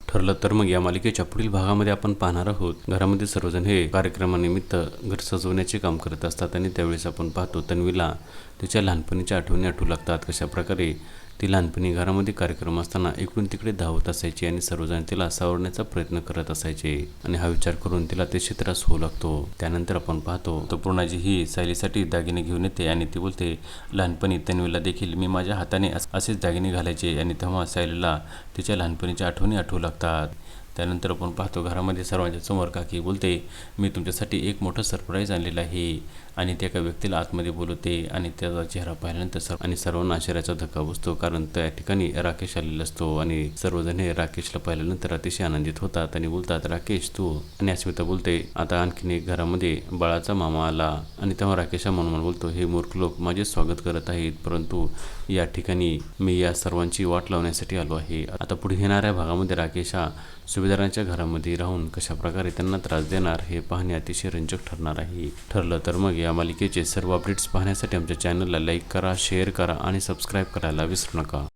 ठरलं तर मग या मालिकेच्या पुढील भागामध्ये आपण पाहणार आहोत, घरामध्ये सर्वजण हे कार्यक्रमानिमित्त घर सजवण्याचे काम करत असतात आणि त्यावेळेस आपण पाहतो तन्वीला तिच्या लहानपणीच्या आठवणी आठवू लागतात. कशा प्रकारे ती लहानपणी घरामध्ये कार्यक्रम असताना इकडून तिकडे धावत असायची आणि सर्वजण तिला सावरण्याचा प्रयत्न करत असायचे आणि हा विचार करून तिला अतिशय त्रास होऊ लागतो. त्यानंतर आपण पाहतो तर पूर्णाजी ही सायलीसाठी दागिने घेऊन येते आणि ती बोलते, लहानपणी तन्वीला देखील मी माझ्या हाताने असेच दागिने घालायचे आणि तेव्हा सायलीला तिच्या लहानपणीच्या आठवणी आठवू लागतात. त्यानंतर आपण पाहतो घरामध्ये सर्वांच्या समोर काकी बोलते, मी तुमच्यासाठी एक मोठं सरप्राईज आणलेलं आहे आणि ते एका व्यक्तीला आतमध्ये बोलवते आणि त्याचा चेहरा पाहिल्यानंतर सर्वांना आश्चर्याचा धक्का बसतो, कारण त्या ठिकाणी राकेश आलेला असतो आणि सर्वजण हे राकेशला पाहिल्यानंतर अतिशय आनंदित होतात आणि बोलतात, राकेश तू? आणि अस्मिता बोलते, आता आणखीन एक घरामध्ये बाळाचा मामा आला. आणि तेव्हा राकेश मनोमन बोलतो, हे मूर्ख लोक माझे स्वागत करत आहेत, परंतु या ठिकाणी मी या सर्वांची वाट लावण्यासाठी आलो आहे. आता पुढे येणाऱ्या भागामध्ये राकेश हा सुभेदारांच्या घरामध्ये राहून कशा प्रकारे त्यांना त्रास देणार हे पाहणे अतिशय रंजक ठरणार आहे. ठरलं तर मग या मालिकेचे सर्व अपडेट्स पाहण्यासाठी आमच्या चॅनलला लाईक करा, शेअर करा आणि सबस्क्राईब करायला विसरू नका.